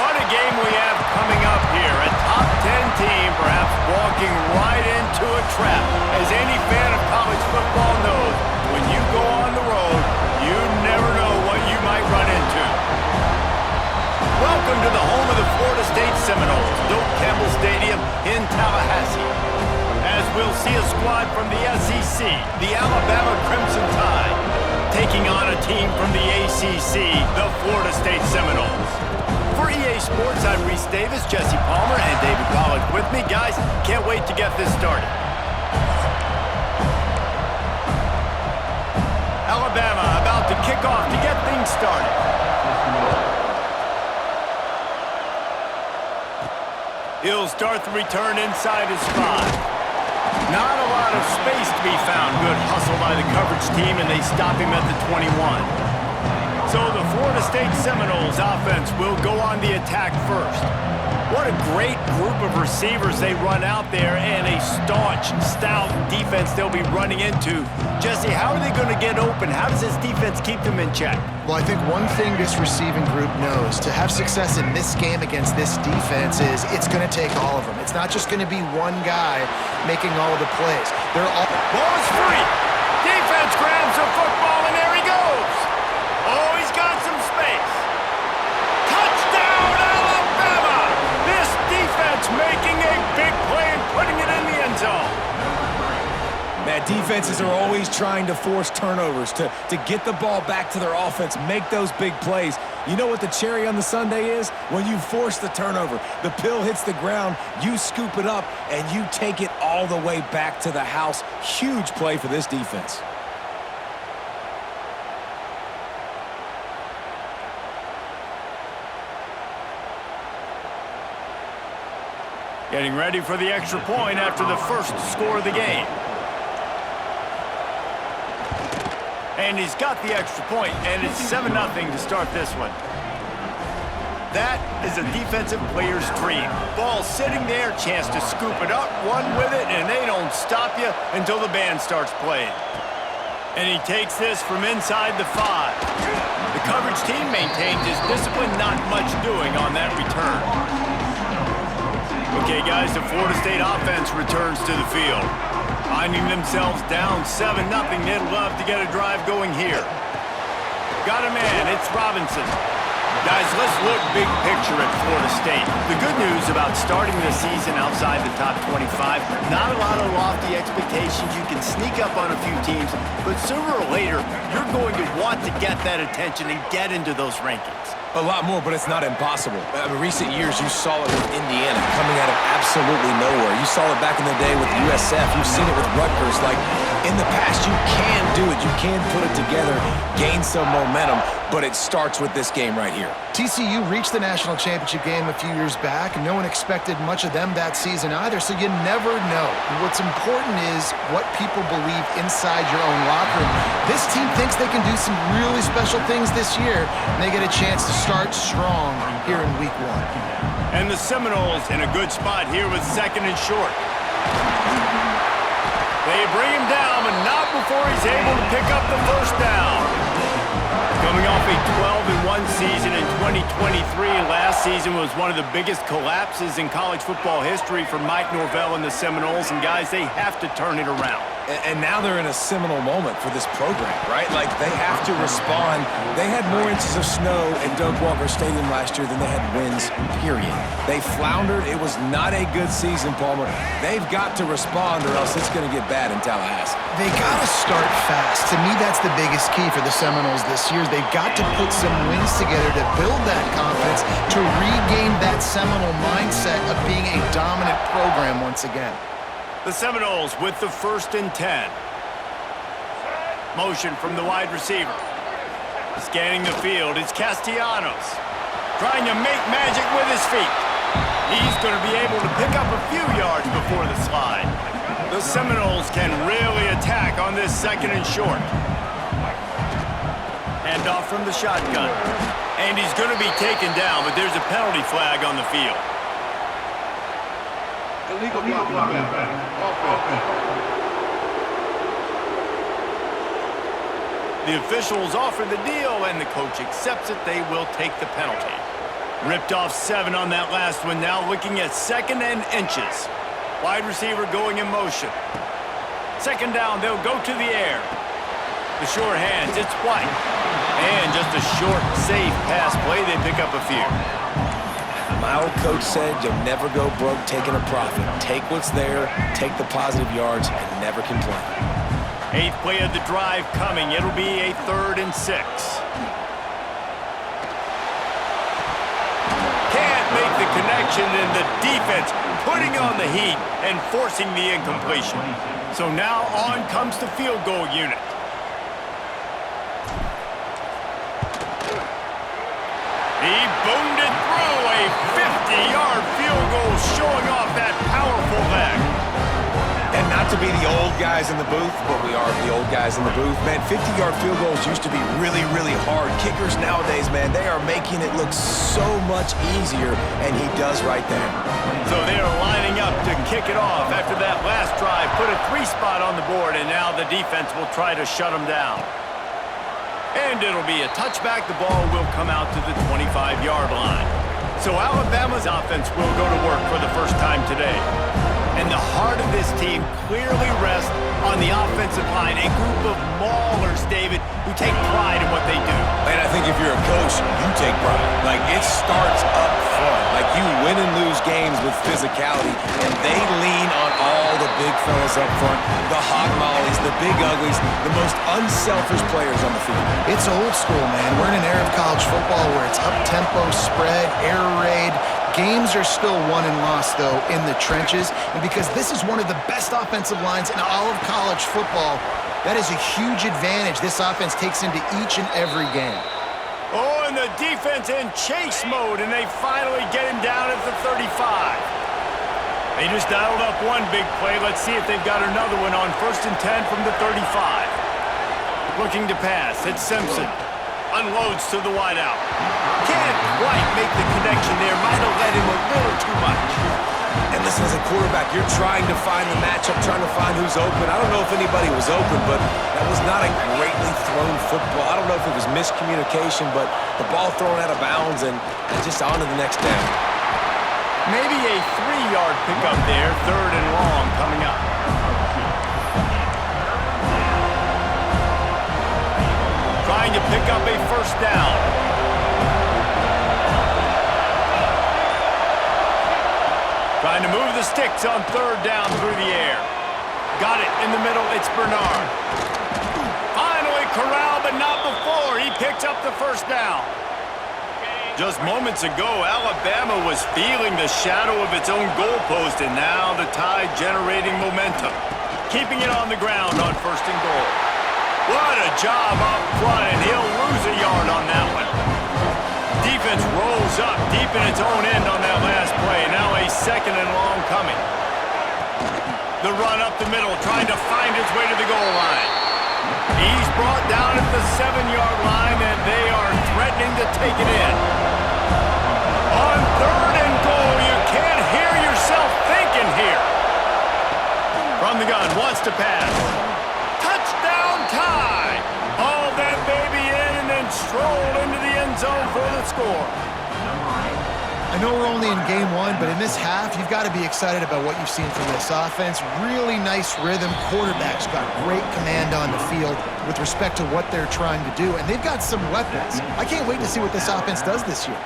What a game we have coming up here. A top 10 team perhaps walking right into a trap. As any fan of college football knows, when you go on the road, you never know what you might run into. Welcome to the home of the Florida State Seminoles, Doak Campbell Stadium in Tallahassee. As we'll see a squad from the SEC, the Alabama Crimson Tide, taking on a team from the ACC, the Florida State Seminoles. For EA Sports, I'm Reese Davis, Jesse Palmer, and David Pollack with me. Guys, can't wait to get this started. Alabama about to kick off to get things started. He'll start the return inside his 5. Not a lot of space to be found. Good hustle by the coverage team, and they stop him at the 21. So the Florida State Seminoles offense will go on the attack first. What a great group of receivers they run out there, and a staunch, stout defense they'll be running into. Jesse, how are they going to get open? How does this defense keep them in check? Well, I think one thing this receiving group knows, to have success in this game against this defense is it's going to take all of them. It's not just going to be one guy making all of the plays. They're all... Ball is free. Defense grabs the football, and there he goes. Oh, he's got some space. Touchdown, Alabama! This defense making a big play and putting it in the end zone. Man, defenses are always trying to force turnovers to get the ball back to their offense, make those big plays. You know what the cherry on the sundae is? When you force the turnover, the pill hits the ground, you scoop it up, and you take it all the way back to the house. Huge play for this defense. Getting ready for the extra point after the first score of the game. And he's got the extra point, and it's 7-0 to start this one. That is a defensive player's dream. Ball sitting there, chance to scoop it up, run with it, and they don't stop you until the band starts playing. And he takes this from inside the 5. The coverage team maintains his discipline, not much doing on that return. Okay, guys, the Florida State offense returns to the field. Finding themselves down 7-0, they'd love to get a drive going here. Got a man, it's Robinson. Guys, let's look big picture at Florida State. The good news about starting the season outside the top 25, not a lot of lofty expectations. You can sneak up on a few teams, but sooner or later, you're going to want to get that attention and get into those rankings. A lot more, but it's not impossible. In recent years, you saw it with Indiana coming out of absolutely nowhere. You saw it back in the day with USF. You've seen it with Rutgers. Like, in the past, you can do it. You can put it together, gain some momentum, but it starts with this game right here. TCU reached the national championship game a few years back. No one expected much of them that season either, so you never know. What's important is what people believe inside your own locker room. This team thinks they can do some really special things this year, and they get a chance to start strong here in week 1. And the Seminoles in a good spot here with 2nd and short. They bring him down, but not before he's able to pick up the first down. Coming off a 12-1 season in 2023, last season was one of the biggest collapses in college football history for Mike Norvell and the Seminoles, and guys, they have to turn it around. And now they're in a seminal moment for this program, right? Like, they have to respond. They had more inches of snow in Doak Walker Stadium last year than they had wins, period. They floundered. It was not a good season, Palmer. They've got to respond or else it's going to get bad in Tallahassee. They got to start fast. To me, that's the biggest key for the Seminoles this year. They've got to put some wins together to build that confidence, to regain that Seminole mindset of being a dominant program once again. The Seminoles with the 1st and 10. Motion from the wide receiver. Scanning the field, it's Castellanos. Trying to make magic with his feet. He's going to be able to pick up a few yards before the slide. The Seminoles can really attack on this 2nd and short. Hand off from the shotgun. And he's going to be taken down, but there's a penalty flag on the field. Illegal blocking. The officials offer the deal, and the coach accepts it. They will take the penalty. Ripped off 7 on that last one. Now looking at 2nd and inches. Wide receiver going in motion. 2nd down, they'll go to the air. The sure hands, it's White. And just a short, safe pass play. They pick up a few. My old coach said you'll never go broke taking a profit. Take what's there, take the positive yards, and never complain. 8th play of the drive coming. It'll be a 3rd and 6. Can't make the connection, and the defense putting on the heat and forcing the incompletion. So now on comes the field goal unit. He boomed it through, a 50-yard field goal showing off that powerful leg. And not to be the old guys in the booth, but we are the old guys in the booth. Man, 50-yard field goals used to be really, really hard. Kickers nowadays, man, they are making it look so much easier, and he does right there. So they are lining up to kick it off after that last drive. Put a 3-spot on the board, and now the defense will try to shut them down. And it'll be a touchback. The ball will come out to the 25-yard line. So Alabama's offense will go to work for the first time today. And the heart of this team clearly rests on the offensive line, a group of maulers, David, who take pride in what they do. And I think if you're a coach, you take pride. Like, it starts up front. Like, you win and lose games with physicality, and they lean on all the big fellas up front, the hog mollies, the big uglies, the most unselfish players on the field. It's old school, man. We're in an era of college football where it's up-tempo, spread, air raid. Games are still won and lost, though, in the trenches. And because this is one of the best offensive lines in all of college football, that is a huge advantage this offense takes into each and every game. Oh, and the defense in chase mode, and they finally get him down at the 35. They just dialed up one big play. Let's see if they've got another one on 1st and 10 from the 35. Looking to pass. It's Simpson. Unloads to the wideout. Can't quite make the connection there. Might have led him a little too much. And listen, as a quarterback, you're trying to find the matchup, trying to find who's open. I don't know if anybody was open, but that was not a greatly thrown football. I don't know if it was miscommunication, but the ball thrown out of bounds and just on to the next down. Maybe a 3-yard pickup there. 3rd and long coming up. Trying to pick up a 1st down. Trying to move the sticks on 3rd down through the air. Got it in the middle. It's Bernard. Finally corralled, but not before. He picks up the 1st down. Just moments ago, Alabama was feeling the shadow of its own goalpost, and now the Tide generating momentum. Keeping it on the ground on 1st and goal. What a job up front, and he'll lose a yard on that one. Defense rolls up deep in its own end on that last play. Now a 2nd and long coming. The run up the middle, trying to find his way to the goal line. He's brought down at the 7-yard line, and they are threatening to take it in. On 3rd and goal, you can't hear yourself thinking here. From the gun, wants to pass. Touchdown Tide! Haul that baby in and then stroll into the end zone for the score. I know we're only in game 1, but in this half, you've got to be excited about what you've seen from this offense. Really nice rhythm. Quarterback's got great command on the field with respect to what they're trying to do, and they've got some weapons. I can't wait to see what this offense does this year.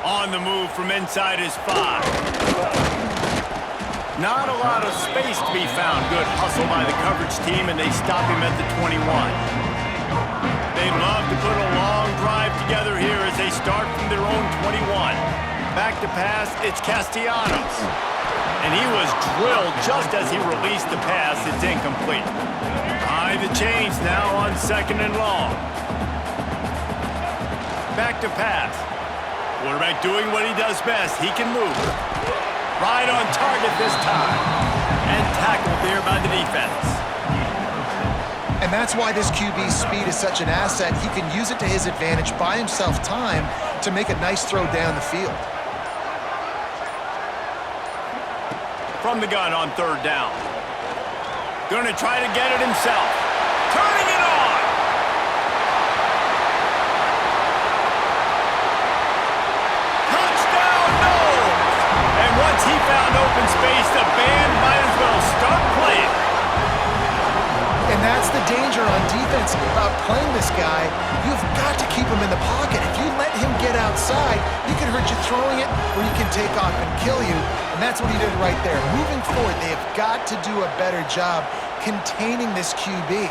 On the move from inside his 5. Not a lot of space to be found. Good hustle by the coverage team, and they stop him at the 21. They'd love to put a long drive together here as they start from their own 21. Back to pass, it's Castellanos. And he was drilled just as he released the pass. It's incomplete. High the chains now on 2nd and long. Back to pass. Quarterback doing what he does best. He can move. Right on target this time. And tackled there by the defense. And that's why this QB's speed is such an asset. He can use it to his advantage, buy himself time to make a nice throw down the field. From the gun on 3rd down. Going to try to get it himself. Turning it on! that's the danger on defense about playing this guy. You've got to keep him in the pocket. If you let him get outside, he can hurt you throwing it, or he can take off and kill you. And that's what he did right there. Moving forward, they have got to do a better job containing this QB.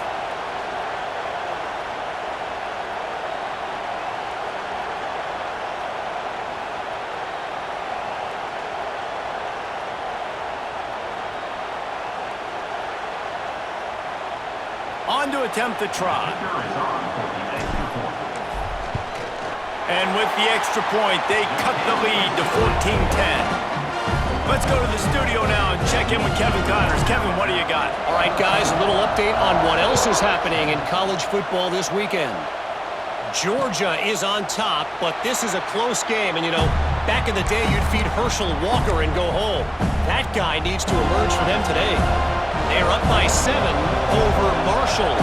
On to attempt the try. And with the extra point, they cut the lead to 14-10. Let's go to the studio now and check in with Kevin Connors. Kevin, what do you got? All right, guys, a little update on what else is happening in college football this weekend. Georgia is on top, but this is a close game. And, you know, back in the day, you'd feed Herschel Walker and go home. That guy needs to emerge for them today. They're up by 7 over Marshall.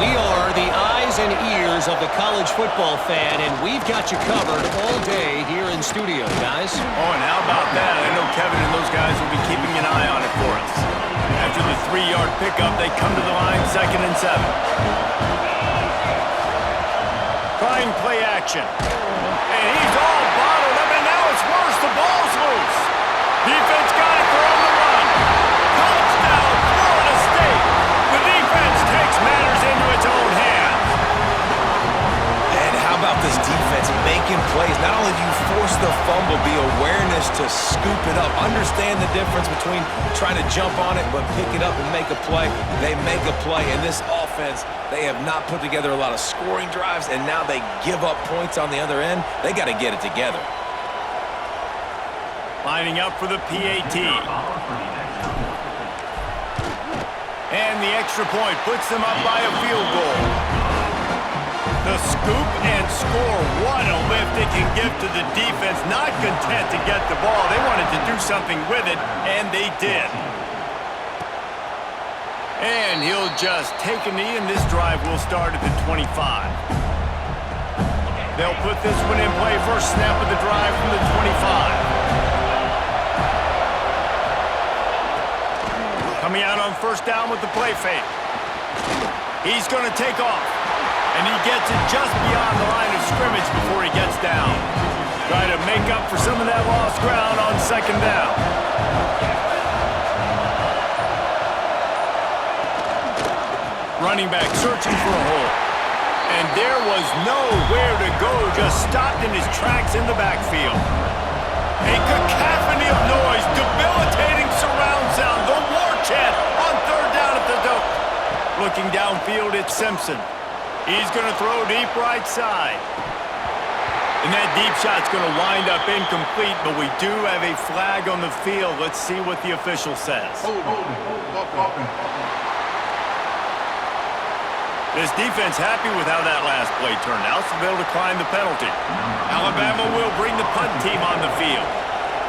We are the eyes and ears of the college football fan, and we've got you covered all day here in studio, guys. Oh, and how about that? I know Kevin and those guys will be keeping an eye on it for us. After the 3-yard pickup, they come to the line, 2nd and 7. Trying play action. And he's all bottled up, and now it's worse. The ball's loose. Defense got it. They're on the run. Touchdown, Florida State. The defense takes matters into its own hands. And how about this defense making plays? Not only do you force the fumble, the awareness to scoop it up. Understand the difference between trying to jump on it but pick it up and make a play. They make a play. And this offense, they have not put together a lot of scoring drives, and now they give up points on the other end. They got to get it together. Lining up for the PAT. And the extra point puts them up by a field goal. The scoop and score. What a lift it can give to the defense. Not content to get the ball. They wanted to do something with it, and they did. And he'll just take a knee, and this drive will start at the 25. They'll put this one in play. First snap of the drive from the 25. Coming out on first down with the play fake. He's going to take off. And he gets it just beyond the line of scrimmage before he gets down. Try to make up for some of that lost ground on 2nd down. Running back searching for a hole. And there was nowhere to go. Just stopped in his tracks in the backfield. A cacophony of noise, debilitating surround sound, the war chant on 3rd down at the dope. Looking downfield, it's Simpson. He's going to throw deep right side. And that deep shot's going to wind up incomplete, but we do have a flag on the field. Let's see what the official says. This defense happy with how that last play turned out, so they'll decline the penalty. Alabama will bring the punt team on the field.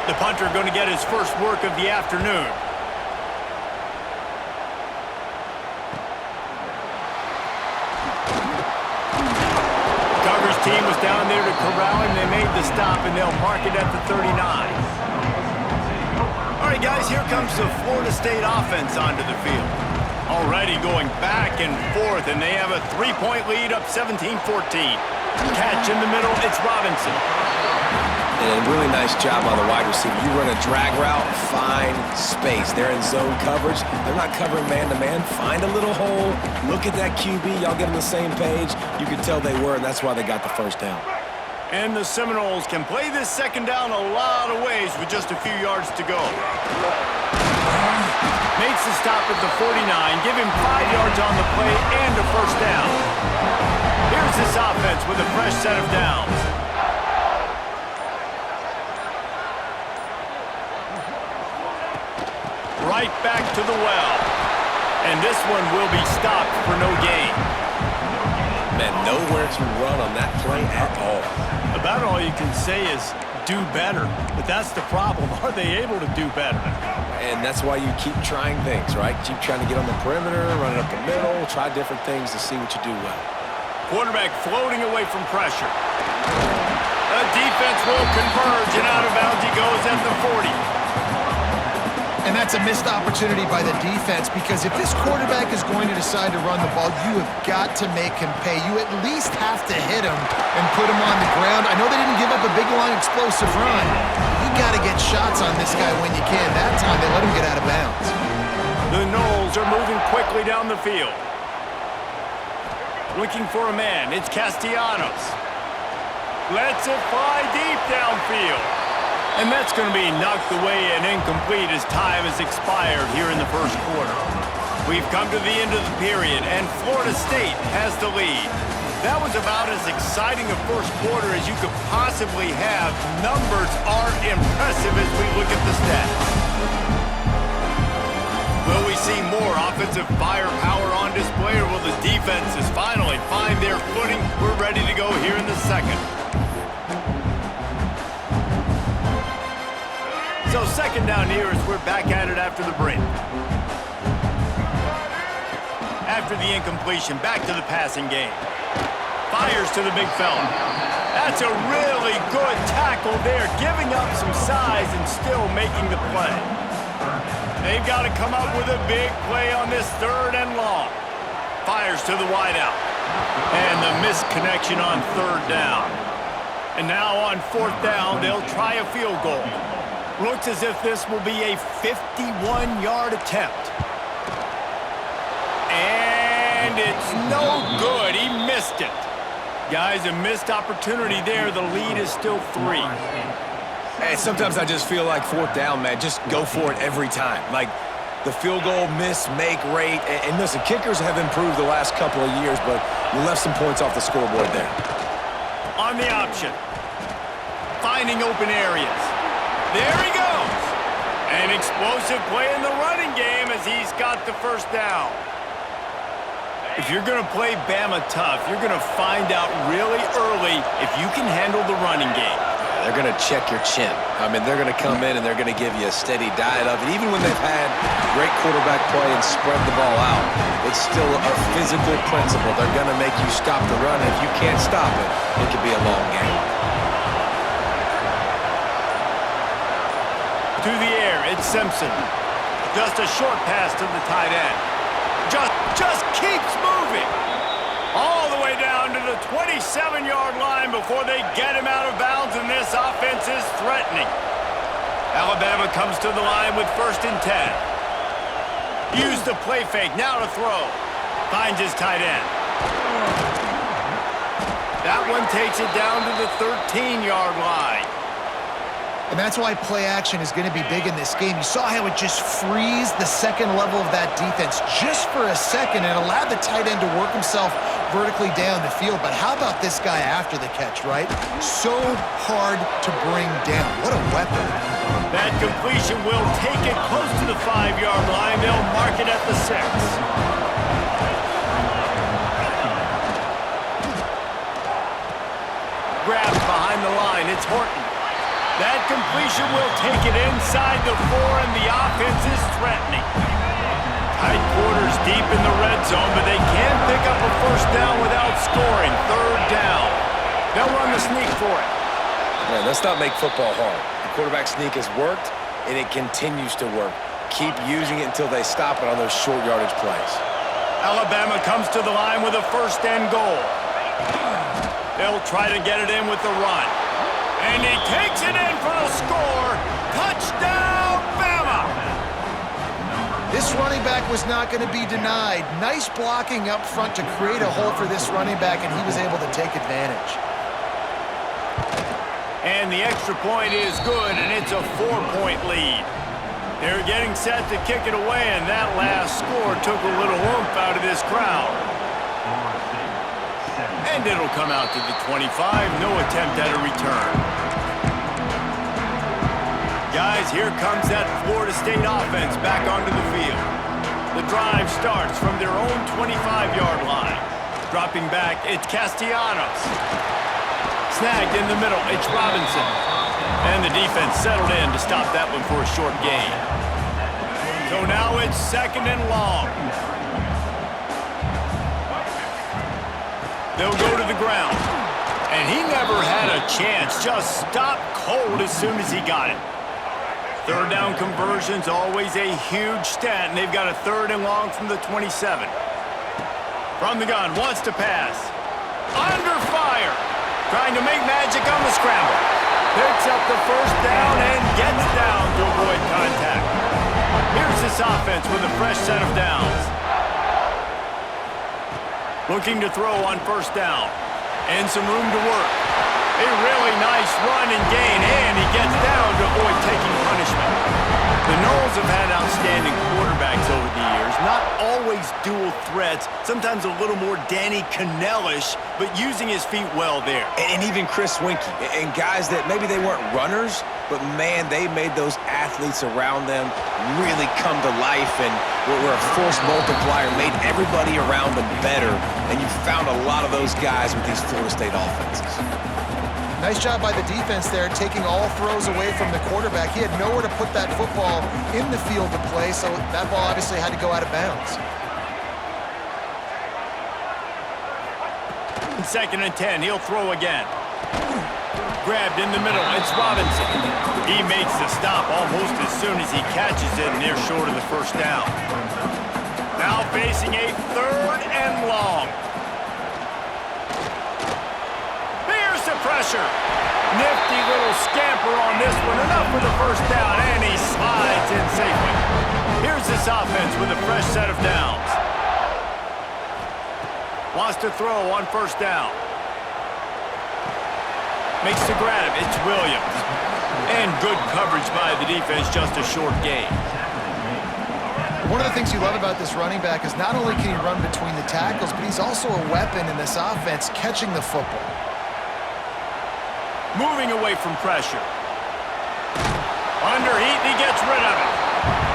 The punter going to get his first work of the afternoon. Cover's team was down there to corral him. They made the stop, and they'll mark it at the 39. All right, guys, here comes the Florida State offense onto the field. Already going back and forth, and they have a 3-point lead up 17-14. Catch in the middle, it's Robinson. And a really nice job on the wide receiver. You run a drag route, find space. They're in zone coverage. They're not covering man-to-man. Find a little hole. Look at that QB. Y'all get on the same page. You can tell they were, and that's why they got the first down. And the Seminoles can play this 2nd down a lot of ways with just a few yards to go. Makes the stop at the 49, give him 5 yards on the play and a first down. Here's this offense with a fresh set of downs. Right back to the well. And this one will be stopped for no gain. Man, nowhere to run on that play at all. About all you can say is do better. But that's the problem. Are they able to do better? And that's why you keep trying things, right? Keep trying to get on the perimeter, run it up the middle, try different things to see what you do well. Quarterback floating away from pressure. The defense will converge, and out of bounds he goes at the 40. And that's a missed opportunity by the defense, because if this quarterback is going to decide to run the ball, you have got to make him pay. You at least have to hit him and put him on the ground. I know they didn't give up a big, long, explosive run. You got to get shots on this guy when you can. That time, they let him get out of bounds. The Noles are moving quickly down the field. Looking for a man. It's Castellanos. Lets it fly deep downfield. And that's going to be knocked away and incomplete as time has expired here in the first quarter. We've come to the end of the period, and Florida State has the lead. That was about as exciting a first quarter as you could possibly have. Numbers are impressive as we look at the stats. Will we see more offensive firepower on display, or will the defenses finally find their footing? We're ready to go here in the second. So second down here as we're back at it after the break. After the incompletion, back to the passing game. Fires to the big fella. That's a really good tackle there, giving up some size and still making the play. They've got to come up with a big play on this third and long. Fires to the wideout. And the missed connection on third down. And now on fourth down, they'll try a field goal. Looks as if this will be a 51-yard attempt. And it's no good. He missed it. Guys, a missed opportunity there. The lead is still 3. And sometimes I just feel like fourth down, man, just go for it every time. Like the field goal miss, make rate. And listen, kickers have improved the last couple of years, but you left some points off the scoreboard there. On the option. Finding open areas. There he goes. An explosive play in the running game as he's got the first down. If you're going to play Bama tough, you're going to find out really early if you can handle the running game. They're going to check your chin. I mean, they're going to come in and they're going to give you a steady diet of it. Even when they've had great quarterback play and spread the ball out, it's still a physical principle. They're going to make you stop the run. If you can't stop it, it could be a long game. To the air, it's Simpson. Just a short pass to the tight end. Just keeps moving. All the way down to the 27-yard line before they get him out of bounds, and this offense is threatening. Alabama comes to the line with 1st and 10. Use the play fake, now to throw. Finds his tight end. That one takes it down to the 13-yard line. And that's why play action is going to be big in this game. You saw how it just frees the second level of that defense just for a second and allowed the tight end to work himself vertically down the field. But how about this guy after the catch, right? So hard to bring down. What a weapon. That completion will take it close to the 5-yard line. They'll mark it at the 6. Grabs behind the line. It's Horton. That completion will take it inside the 4, and the offense is threatening. Tight quarters deep in the red zone, but they can't pick up a first down without scoring. Third down. They'll run the sneak for it. Man, let's not make football hard. The quarterback sneak has worked, and it continues to work. Keep using it until they stop it on those short yardage plays. Alabama comes to the line with a 1st and goal. They'll try to get it in with the run. And he takes it in for the score. Touchdown, Bama! This running back was not going to be denied. Nice blocking up front to create a hole for this running back, and he was able to take advantage. And the extra point is good, and it's a 4-point lead. They're getting set to kick it away, and that last score took a little oomph out of this crowd. And it'll come out to the 25. No attempt at a return. Guys, here comes that Florida State offense back onto the field. The drive starts from their own 25-yard line. Dropping back, it's Castellanos. Snagged in the middle, it's Robinson. And the defense settled in to stop that one for a short gain. So now it's 2nd and long. They'll go to the ground. And he never had a chance. Just stopped cold as soon as he got it. Third down conversion's always a huge stat, and they've got a 3rd and long from the 27. From the gun, wants to pass. Under fire. Trying to make magic on the scramble. Picks up the 1st down and gets down to avoid contact. Here's this offense with a fresh set of downs. Looking to throw on 1st down. And some room to work. A really nice run and gain, and he gets down to avoid taking punishment. The Noles have had outstanding quarterbacks over the years. Not always dual threats, sometimes a little more Danny Cannell-ish, but using his feet well there. And even Chris Winkie, and guys that maybe they weren't runners, but man, they made those athletes around them really come to life, and were a force multiplier, made everybody around them better, and you found a lot of those guys with these Florida State offenses. Nice job by the defense there, taking all throws away from the quarterback. He had nowhere to put that football in the field to play, so that ball obviously had to go out of bounds. 2nd and 10, he'll throw again. Grabbed in the middle, it's Robinson. He makes the stop almost as soon as he catches it, and they're short of the 1st down. Now facing a 3rd and long. Here's the pressure. Nifty little scamper on this one, enough for the 1st down, and he slides in safely. Here's this offense with a fresh set of downs. Wants to throw on 1st down. Makes the grab. It's Williams. And good coverage by the defense, just a short gain. One of the things you love about this running back is not only can he run between the tackles, but he's also a weapon in this offense, catching the football. Moving away from pressure. Under heat, he gets rid of it.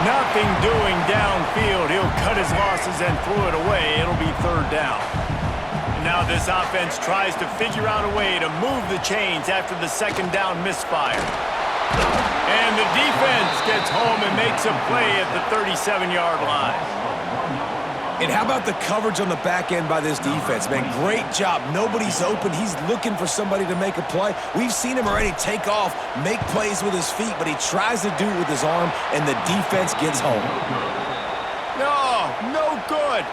Nothing doing downfield. He'll cut his losses and throw it away. It'll be 3rd down. Now this offense tries to figure out a way to move the chains after the 2nd down misfire. And the defense gets home and makes a play at the 37-yard line. And how about the coverage on the back end by this defense, man? Great job. Nobody's open. He's looking for somebody to make a play. We've seen him already take off, make plays with his feet, but he tries to do it with his arm, and the defense gets home. No good.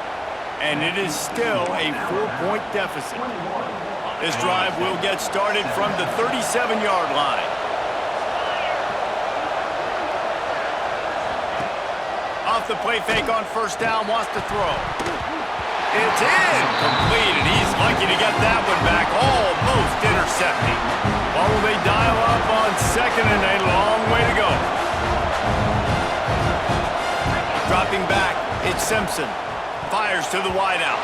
And it is still a 4-point deficit. This drive will get started from the 37-yard line. Off the play fake on 1st down, wants to throw. It's incomplete, and he's lucky to get that one back, almost intercepting. Or will they dial up on 2nd and a long way to go? Dropping back, it's Simpson. Fires to the wideout.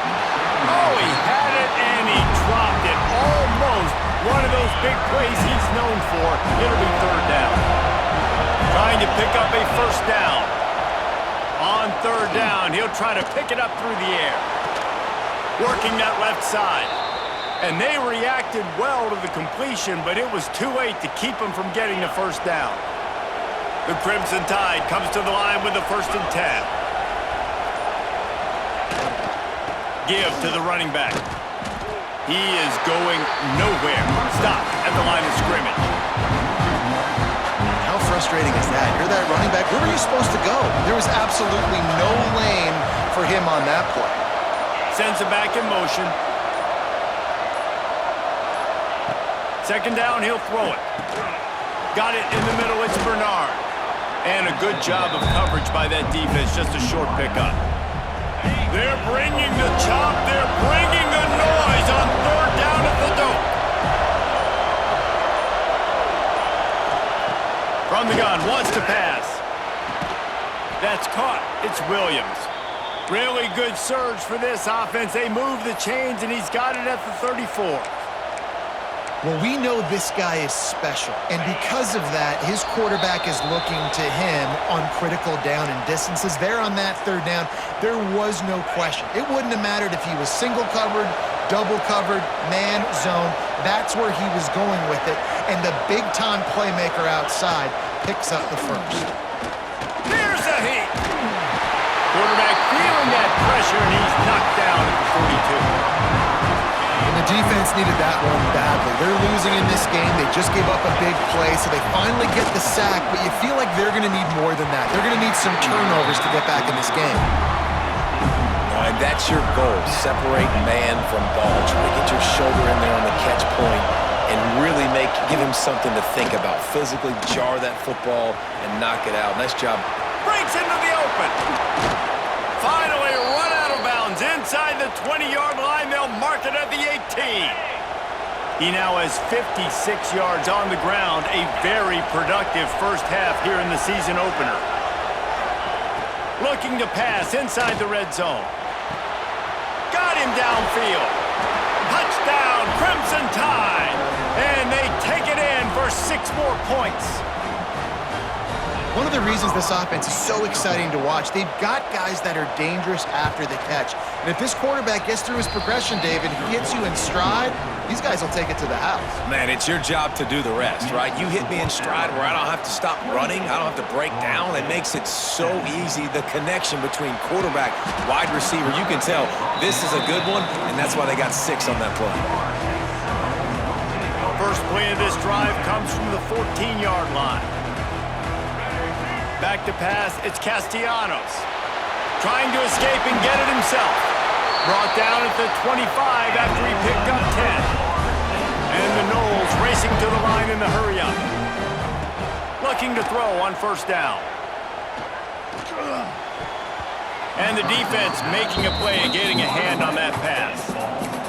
Oh, he had it, and he dropped it. Almost one of those big plays he's known for. It'll be 3rd down. Trying to pick up a 1st down. On 3rd down, he'll try to pick it up through the air. Working that left side. And they reacted well to the completion, but it was too late to keep him from getting the 1st down. The Crimson Tide comes to the line with the 1st and 10. Give to the running back. He is going nowhere. Stop at the line of scrimmage. How frustrating is that? You're that running back. Where were you supposed to go? There was absolutely no lane for him on that play. Sends it back in motion. 2nd down, he'll throw it. Got it in the middle, it's Bernard. And a good job of coverage by that defense, just a short pickup. They're bringing the chop, they're bringing the noise on 3rd down at the dope. From the gun, wants to pass. That's caught, it's Williams. Really good surge for this offense. They move the chains, and he's got it at the 34. Well, we know this guy is special, and because of that, his quarterback is looking to him on critical down and distances. There on that 3rd down, there was no question. It wouldn't have mattered if he was single covered, double covered, man, zone. That's where he was going with it, and the big-time playmaker outside picks up the 1st. There's a hit. Quarterback feeling that pressure, and he's knocked down at the 42. And the defense defense needed that one badly. They're losing in this game. They just gave up a big play, so they finally get the sack, but you feel like they're going to need more than that. They're going to need some turnovers to get back in this game. And that's your goal. Separate man from ball. Try to get your shoulder in there on the catch point and really give him something to think about. Physically jar that football and knock it out. Nice job. Breaks into the open. Finally run out of bounds inside the 20-yard line. They'll mark it at the 18. He now has 56 yards on the ground. A very productive first half here in the season opener. Looking to pass inside the red zone. Got him downfield. Touchdown, Crimson Tide. And they take it in for 6 more points. One of the reasons this offense is so exciting to watch, they've got guys that are dangerous after the catch. And if this quarterback gets through his progression, David, he hits you in stride, these guys will take it to the house. Man, it's your job to do the rest, right? You hit me in stride where I don't have to stop running. I don't have to break down. It makes it so easy. The connection between quarterback, wide receiver, you can tell this is a good one, and that's why they got 6 on that play. First play of this drive comes from the 14-yard line. Back to pass, it's Castellanos. Trying to escape and get it himself. Brought down at the 25 after he picked up 10. And the Noles racing to the line in the hurry-up. Looking to throw on first down. And the defense making a play and getting a hand on that pass.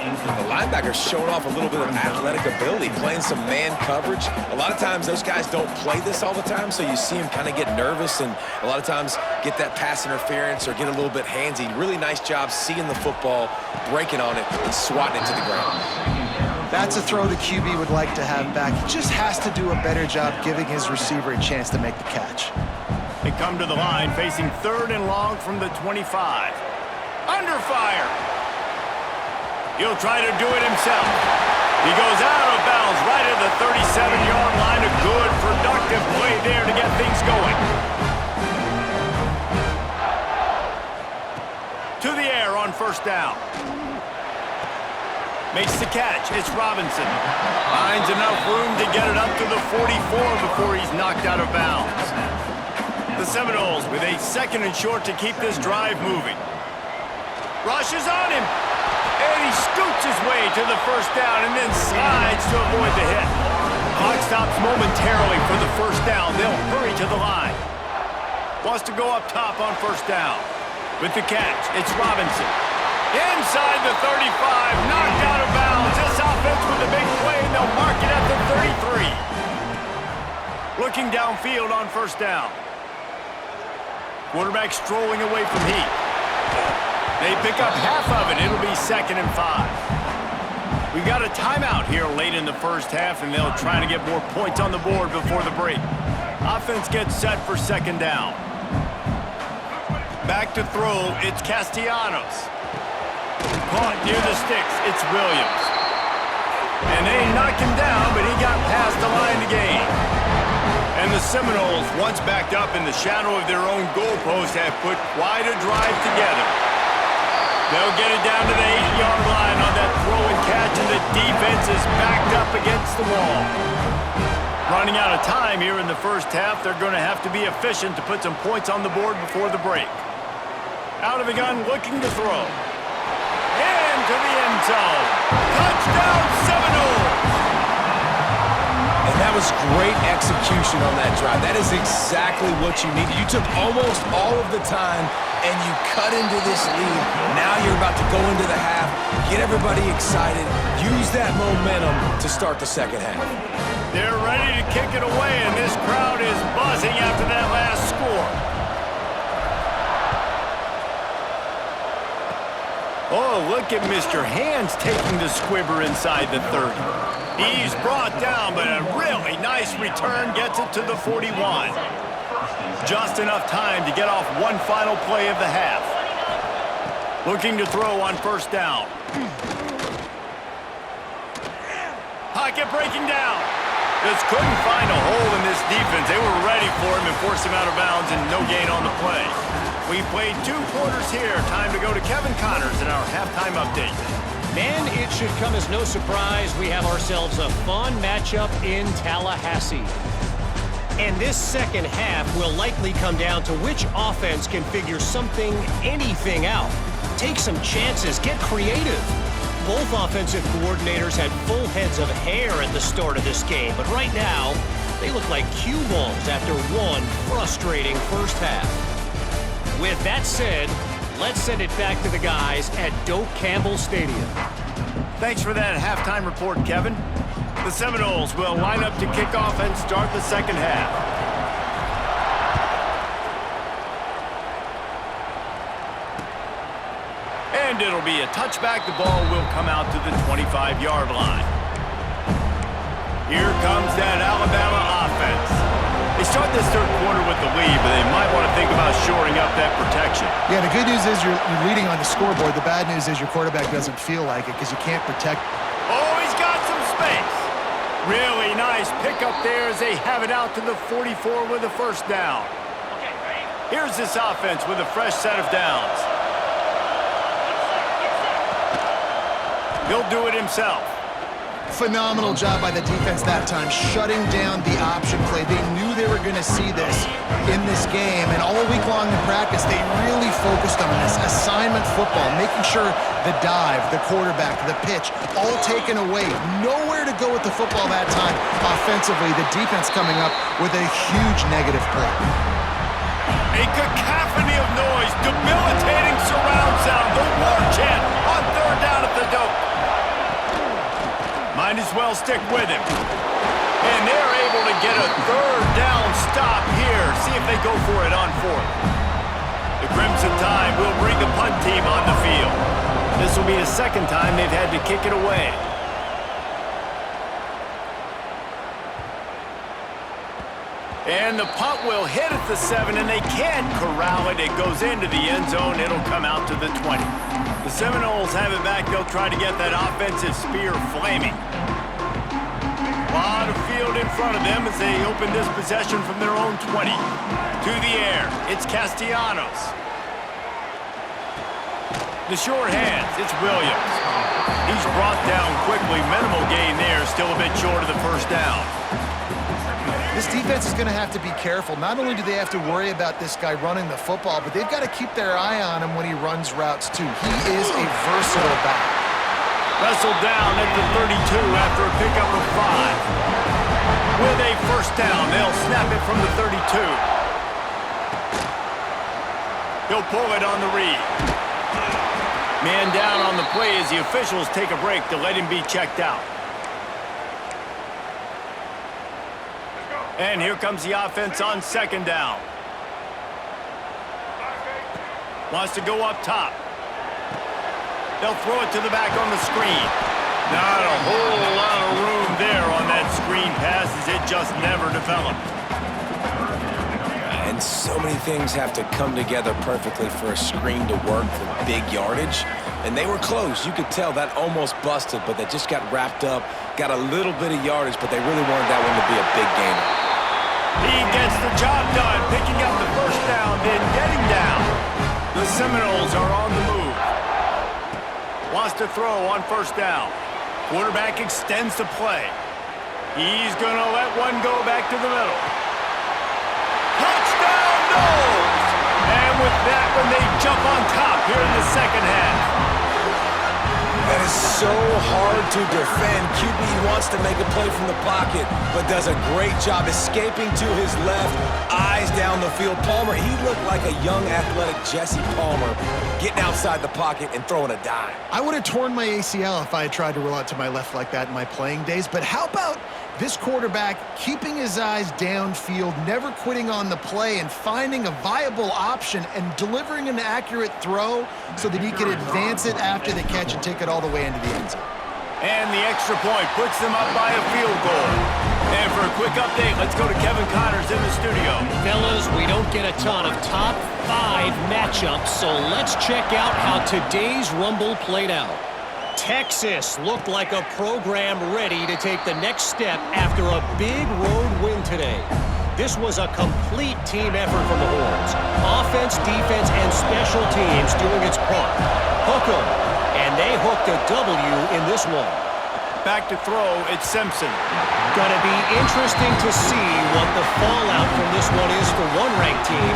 The linebacker's showing off a little bit of athletic ability, playing some man coverage. A lot of times those guys don't play this all the time, so you see him kind of get nervous and a lot of times get that pass interference or get a little bit handsy. Really nice job seeing the football, breaking on it, and swatting it to the ground. That's a throw the QB would like to have back. He just has to do a better job giving his receiver a chance to make the catch. They come to the line facing 3rd and long from the 25. Under fire. He'll try to do it himself. He goes out of bounds right at the 37-yard line. A good, productive play there to get things going. To the air on first down. Makes the catch. It's Robinson. Finds enough room to get it up to the 44 before he's knocked out of bounds. The Seminoles with a 2nd and short to keep this drive moving. Rushes on him. And he scoots his way to the first down and then slides to avoid the hit. Clock stops momentarily for the first down. They'll hurry to the line. Wants to go up top on first down. With the catch, it's Robinson. Inside the 35, knocked out of bounds. This offense with a big play, and they'll mark it at the 33. Looking downfield on first down. Quarterback strolling away from heat. They pick up half of it. It'll be 2nd and 5. We've got a timeout here late in the first half, and they'll try to get more points on the board before the break. Offense gets set for 2nd down. Back to throw, it's Castellanos. Caught near the sticks, it's Williams. And they knocked him down, but he got past the line to gain. And the Seminoles, once backed up in the shadow of their own goalpost, have put quite a drive together. They'll get it down to the 8-yard line on that throw and catch, and the defense is backed up against the wall. Running out of time here in the first half, they're going to have to be efficient to put some points on the board before the break. Out of the gun, looking to throw. Into the end zone. Touchdown, Seminoles! And that was great execution on that drive. That is exactly what you needed. You took almost all of the time and you cut into this lead. Now you're about to go into the half, get everybody excited, use that momentum to start the second half. They're ready to kick it away, and this crowd is buzzing after that last score. Oh, look at Mr. Hands taking the squibber inside the 30. He's brought down, but a really nice return gets it to the 41. Just enough time to get off one final play of the half. Looking to throw on first down. Pocket breaking down. Just couldn't find a hole in this defense. They were ready for him and forced him out of bounds, and no gain on the play. We've played 2 quarters here. Time to go to Kevin Connors in our halftime update. Man, it should come as no surprise we have ourselves a fun matchup in Tallahassee. And this second half will likely come down to which offense can figure something, anything out. Take some chances, get creative. Both offensive coordinators had full heads of hair at the start of this game, but right now, they look like cue balls after one frustrating first half. With that said, let's send it back to the guys at Doak Campbell Stadium. Thanks for that halftime report, Kevin. The Seminoles will line up to kick off and start the second half. And it'll be a touchback. The ball will come out to the 25-yard line. Here comes that Alabama offense. They start this third quarter with the lead, but they might want to think about shoring up that protection. Yeah, the good news is you're leading on the scoreboard. The bad news is your quarterback doesn't feel like it because you can't protect. Oh, he's got some space. Really nice pickup there as they have it out to the 44 with a first down. Here's this offense with a fresh set of downs. He'll do it himself. Phenomenal job by the defense that time, shutting down the option play. They knew they were going to see this in this game, and all week long in practice, they really focused on this assignment football, making sure the dive, the quarterback, the pitch, all taken away. Nowhere to go with the football that time offensively. The defense coming up with a huge negative play. A cacophony of noise, debilitating surround sound, the war chant on third down at the Doak. Might as well stick with him. And they're able to get a third down stop here. See if they go for it on fourth. The Crimson Tide will bring the punt team on the field. This will be the second time they've had to kick it away. And the punt will hit at the 7, and they can't corral it. It goes into the end zone. It'll come out to the 20. The Seminoles have it back. They'll try to get that offensive spear flaming. A lot of field in front of them as they open this possession from their own 20. To the air, it's Castellanos. The short hands, it's Williams. He's brought down quickly. Minimal gain there, still a bit short of the first down. This defense is going to have to be careful. Not only do they have to worry about this guy running the football, but they've got to keep their eye on him when he runs routes too. He is a versatile back. Wrestled down at the 32 after a pickup of 5. With a first down, they'll snap it from the 32. He'll pull it on the read. Man down on the play as the officials take a break to let him be checked out. And here comes the offense on second down. Wants to go up top. They'll throw it to the back on the screen. Not a whole lot of room there on that screen pass as it just never developed. And so many things have to come together perfectly for a screen to work for big yardage. And they were close. You could tell that almost busted, but they just got wrapped up, got a little bit of yardage, but they really wanted that one to be a big gainer. He gets the job done, picking up the first down, then getting down. The Seminoles are on the move. Wants to throw on first down. Quarterback extends the play. He's going to let one go back to the middle. Touchdown, Noles! And with that one, they jump on top here in the second half. That is so hard to defend. QB wants to make a play from the pocket, but does a great job escaping to his left, eyes down the field. Palmer, he looked like a young athletic Jesse Palmer, getting outside the pocket and throwing a dime. I would have torn my ACL if I had tried to roll out to my left like that in my playing days, but how about this quarterback keeping his eyes downfield, never quitting on the play, and finding a viable option and delivering an accurate throw so that he could advance it after the catch and take it all the way into the end zone. And the extra point puts them up by a field goal. And for a quick update, let's go to Kevin Connors in the studio. Fellas, we don't get a ton of top 5 matchups, so let's check out how today's Rumble played out. Texas looked like a program ready to take the next step after a big road win today. This was a complete team effort from the Horns. Offense, defense, and special teams doing its part. Hook 'em, and they hooked a W in this one. Back to throw, it's Simpson. Gonna be interesting to see what the fallout from this one is for one ranked team,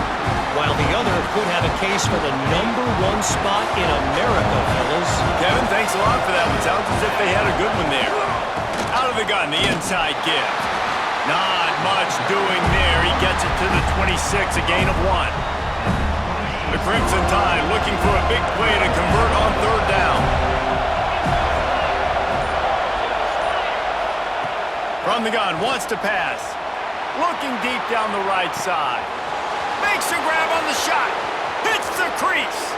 while the other could have a case for the #1 spot in America, fellas. Kevin, thanks a lot for that one. Sounds as if they had a good one there. Out of the gun, the inside give. Not much doing there. He gets it to the 26, a gain of 1. The Crimson Tide looking for a big play to convert on 3rd down. From the gun, wants to pass. Looking deep down the right side. Makes a grab on the shot. Hits the crease.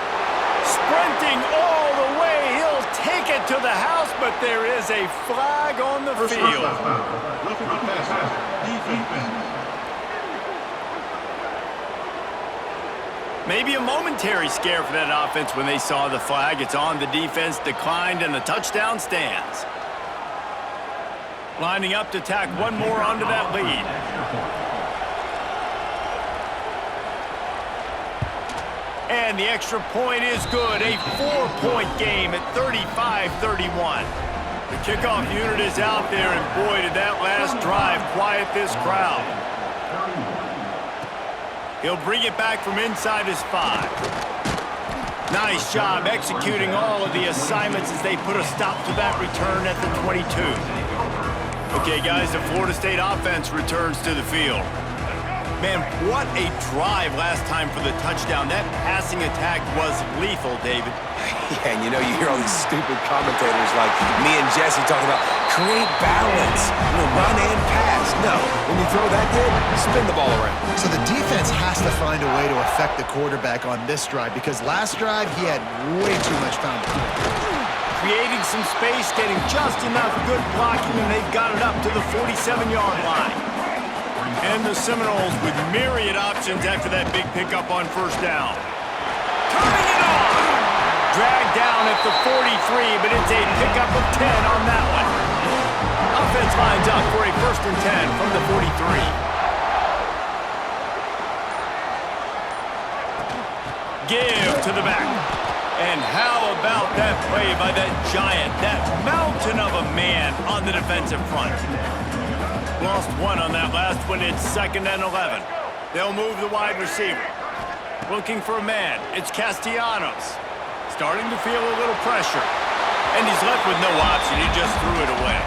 Sprinting all the way. He'll take it to the house, but there is a flag on the field. Maybe a momentary scare for that offense when they saw the flag. It's on, the defense declined, and the touchdown stands. Lining up to tack one more onto that lead. And the extra point is good. A 4-point game at 35-31. The kickoff unit is out there, and boy, did that last drive quiet this crowd. He'll bring it back from inside his 5. Nice job executing all of the assignments as they put a stop to that return at the 22. Okay, guys, the Florida State offense returns to the field. Man, what a drive last time for the touchdown. That passing attack was lethal, David. Yeah, and you know, you hear all these stupid commentators like me and Jesse talking about create balance, run and pass. No, when you throw that good, spin the ball around. So the defense has to find a way to affect the quarterback on this drive because last drive he had way too much time to throw. Creating some space, getting just enough good blocking, and they've got it up to the 47-yard line. And the Seminoles with myriad options after that big pickup on 1st down. Turning it on! Dragged down at the 43, but it's a pickup of 10 on that one. Offense lines up for a 1st and 10 from the 43. Give to the back. And how about that play by that giant, that mountain of a man on the defensive front? Lost 1 on that last one. It's 2nd and 11. They'll move the wide receiver. Looking for a man. It's Castellanos. Starting to feel a little pressure. And he's left with no option. He just threw it away.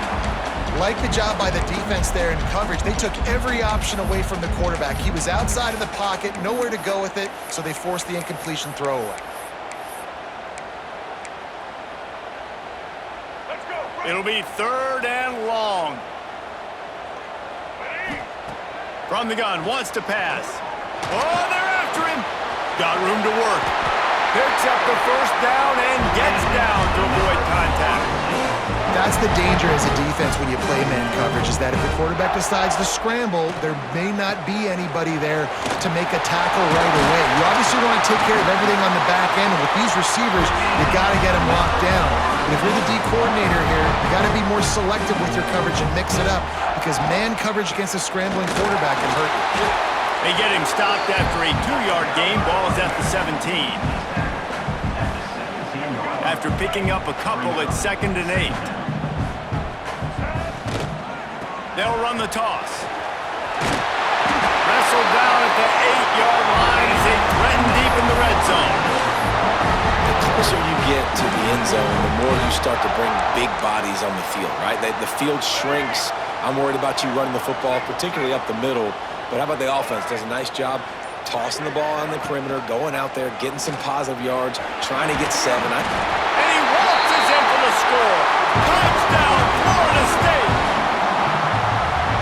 Like the job by the defense there in coverage. They took every option away from the quarterback. He was outside of the pocket, nowhere to go with it, so they forced the incompletion throwaway. It'll be 3rd and long. From the gun, wants to pass. Oh, they're after him. Got room to work. Picks up the 1st down and gets down to avoid contact. That's the danger as a defense when you play man coverage, is that if the quarterback decides to scramble, there may not be anybody there to make a tackle right away. You obviously want to take care of everything on the back end, and with these receivers, you got to get them locked down. But if you're the D coordinator here, you got to be more selective with your coverage and mix it up, because man coverage against a scrambling quarterback can hurt you. They get him stopped after a 2-yard gain. Ball's at the 17. After picking up a couple at 2nd and 8. They'll run the toss. Wrestled down at the 8-yard line as they threaten deep in the red zone. The closer you get to the end zone, the more you start to bring big bodies on the field, right? The field shrinks. I'm worried about you running the football, particularly up the middle. But how about the offense? Does a nice job tossing the ball on the perimeter, going out there, getting some positive yards, trying to get 7. And he waltzes in for the score. Touchdown, Florida State.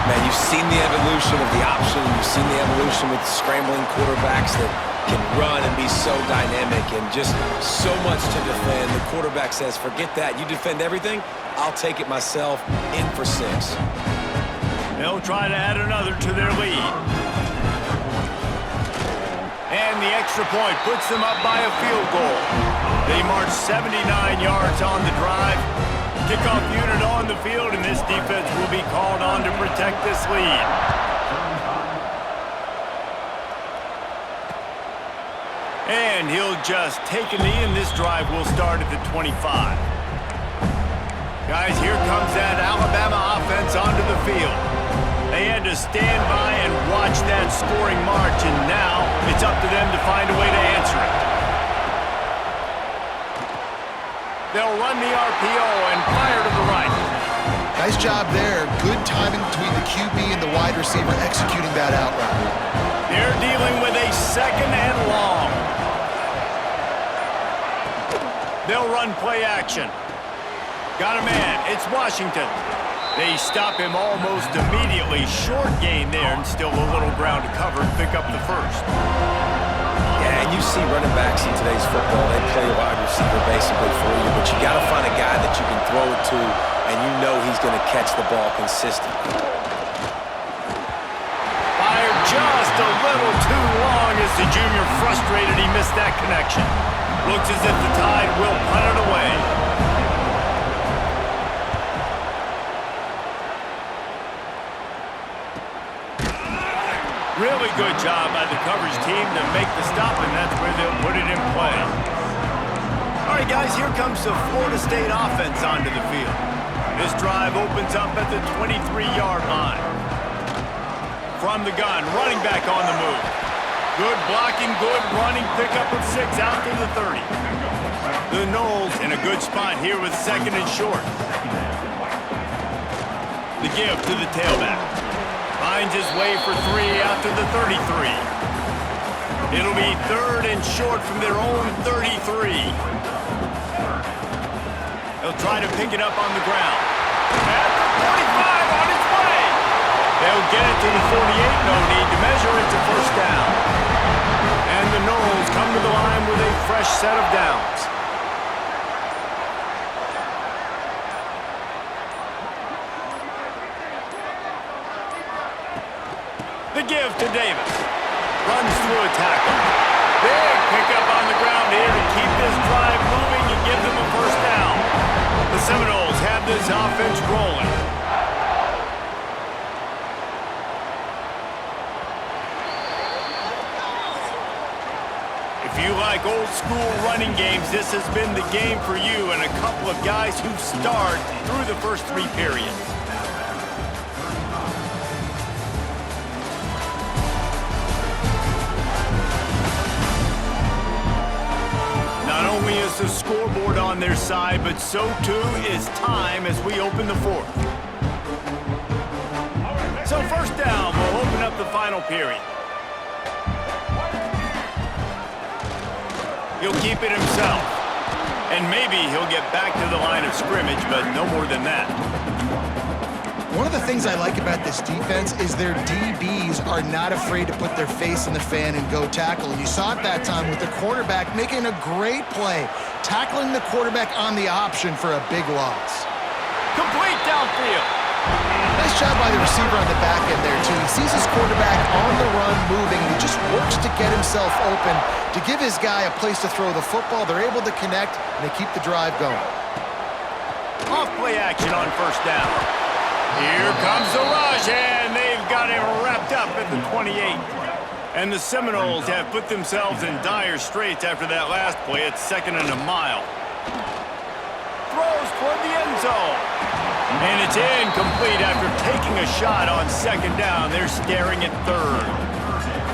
Man, you've seen the evolution of the option. You've seen the evolution with scrambling quarterbacks that can run and be so dynamic and just so much to defend. The quarterback says, forget that. You defend everything, I'll take it myself. In for 6. They'll try to add another to their lead. And the extra point puts them up by a field goal. They march 79 yards on the drive. Kickoff unit on the field, and this defense will be called on to protect this lead. And he'll just take a knee, and this drive will start at the 25. Guys, here comes that Alabama offense onto the field. They had to stand by and watch that scoring march, and now it's up to them to find a way to answer it. They'll run the RPO and fire to the right. Nice job there. Good timing between the QB and the wide receiver executing that out route. They're dealing with a second and long. They'll run play action. Got a man. It's Washington. They stop him almost immediately. Short gain there, and still a little ground to cover and pick up the first. Yeah, and you see running backs in today's football, they play wide receiver basically for you, but you got to find a guy that you can throw it to, and you know he's going to catch the ball consistently. Fired just a little too long as the junior frustrated he missed that connection. Looks as if the Tide will punt it away. Really good job by the coverage team to make the stop, and that's where they'll put it in play. All right, guys, here comes the Florida State offense onto the field. This drive opens up at the 23-yard line. From the gun, running back on the move. Good blocking, good running, pickup of 6 out to the 30. The Noles in a good spot here with second and short. The give to the tailback. Finds his way for 3 out to the 33. It'll be third and short from their own 33. They'll try to pick it up on the ground. At the 45 on its way. They'll get it to the 48. No need to measure it to first down. And the Noles come to the line with a fresh set of downs. The give to Davis. Runs through a tackle. Big pickup on the ground here to keep this drive moving and give them a first down. The Seminoles have this offense rolling. If you like old school running games, this has been the game for you and a couple of guys who've starred through the first 3 periods. Not only is the scoreboard on their side, but so too is time as we open the 4th. So first down, we'll open up the final period. He'll keep it himself. And maybe he'll get back to the line of scrimmage, but no more than that. One of the things I like about this defense is their DBs are not afraid to put their face in the fan and go tackle. And you saw it that time with the quarterback making a great play, tackling the quarterback on the option for a big loss. Complete downfield. Nice job by the receiver on the back end there, too. He sees his quarterback on the run moving, and he just works to get himself open to give his guy a place to throw the football. They're able to connect, and they keep the drive going. Off play action on first down. Here comes the rush, and they've got him wrapped up at the 28. And the Seminoles have put themselves in dire straits after that last play. It's 2nd and a mile. Throws toward the end zone. And it's incomplete after taking a shot on 2nd down. They're staring at 3rd.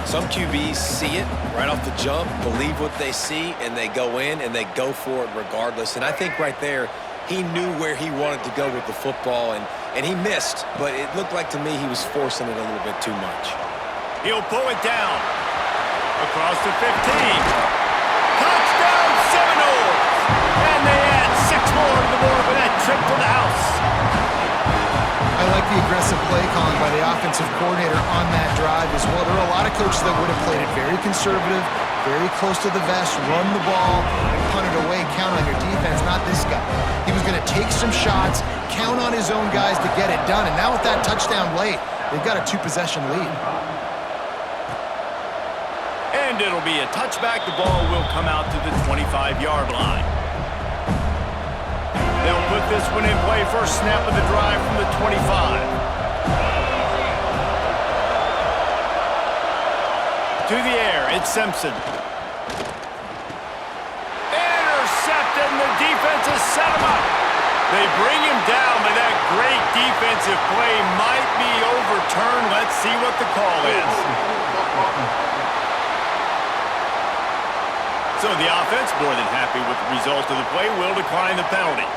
Some QBs see it right off the jump, believe what they see, and they go in and they go for it regardless. And I think right there, he knew where he wanted to go with the football, and he missed, but it looked like to me he was forcing it a little bit too much. He'll pull it down. Across the 15. Touchdown Seminoles! And they add 6 more to the board with that trip to the house. I like the aggressive play calling by the offensive coordinator on that drive as well. There are a lot of coaches that would have played it very conservative, very close to the vest, run the ball, and punt it away, count on your defense, not this guy. He was going to take some shots, count on his own guys to get it done, and now with that touchdown late, they've got a 2-possession lead. And it'll be a touchback. The ball will come out to the 25-yard line. They'll put this one in play. First snap of the drive from the 25. To the air, it's Simpson. set him up. They bring him down, but that great defensive play might be overturned. Let's see what the call is. So the offense, more than happy with the result of the play, will decline the penalty.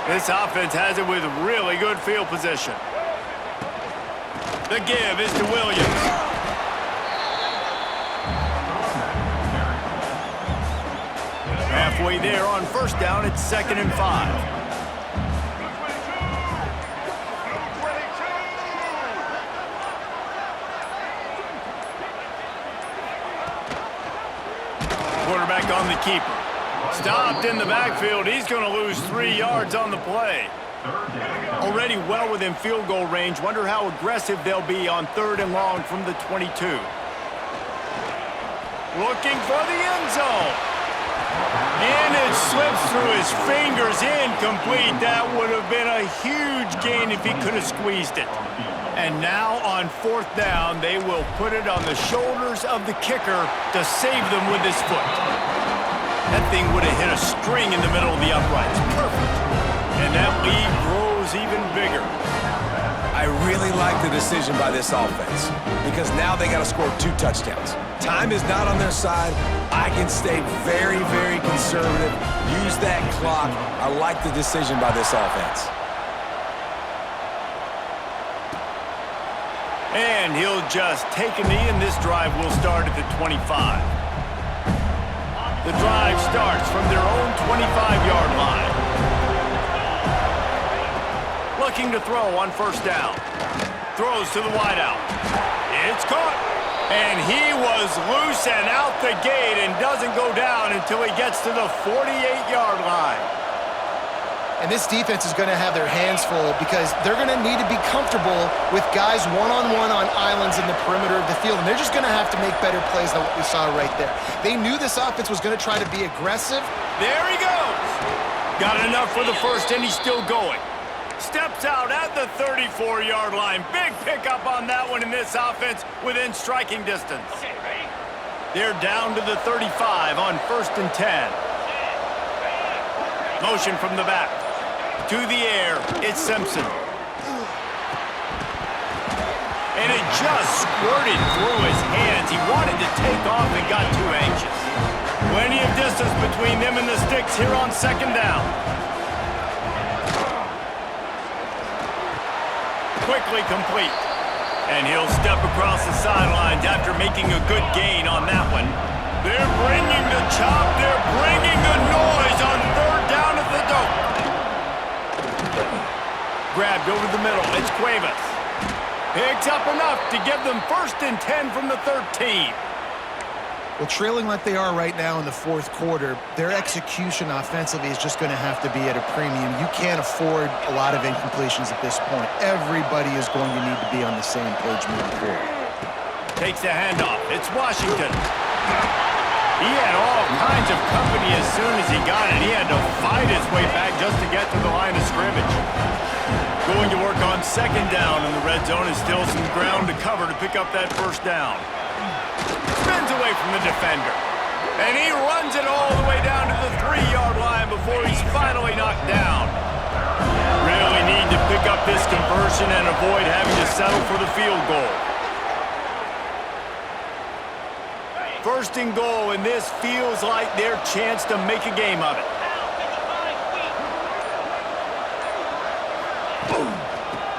This offense has it with really good field position. The give is to Williams. Halfway there on first down, it's 2nd and 5. Quarterback on the keeper. Stopped in the backfield. He's going to lose 3 yards on the play. Already well within field goal range. Wonder how aggressive they'll be on 3rd and long from the 22. Looking for the end zone. And it slips through his fingers, incomplete. That would have been a huge gain if he could have squeezed it. And now on 4th down, they will put it on the shoulders of the kicker to save them with his foot. That thing would have hit a string in the middle of the uprights. Perfect. And that lead grows even bigger. I really like the decision by this offense because now they got to score 2 touchdowns. Time is not on their side. I can stay very, very conservative. Use that clock. I like the decision by this offense. And he'll just take a knee, and this drive will start at the 25. The drive starts from their own 25-yard line. Looking to throw on 1st down. Throws to the wideout. It's caught. And he was loose and out the gate and doesn't go down until he gets to the 48-yard line. And this defense is going to have their hands full because they're going to need to be comfortable with guys one-on-one on islands in the perimeter of the field. And they're just going to have to make better plays than what we saw right there. They knew this offense was going to try to be aggressive. There he goes. Got enough for the first, and he's still going. Steps out at the 34-yard line. Big pickup on that one in this offense within striking distance. They're down to the 35 on 1st and 10. Motion from the back. To the air, it's Simpson. And it just squirted through his hands. He wanted to take off and got too anxious. Plenty of distance between them and the sticks here on 2nd down. Quickly complete. And he'll step across the sidelines after making a good gain on that one. They're bringing the chop. They're bringing the noise on 3rd down at the dope. Grabbed over the middle. It's Cuevas. Picks up enough to give them 1st and 10 from the 13. Well, trailing like they are right now in the 4th quarter, their execution offensively is just going to have to be at a premium. You can't afford a lot of incompletions at this point. Everybody is going to need to be on the same page moving forward. Takes the handoff. It's Washington. He had all kinds of company as soon as he got it. He had to fight his way back just to get to the line of scrimmage. Going to work on 2nd down, and the red zone is still some ground to cover to pick up that 1st down. Spins away from the defender. And he runs it all the way down to the 3-yard line before he's finally knocked down. Really need to pick up this conversion and avoid having to settle for the field goal. 1st and goal, and this feels like their chance to make a game of it.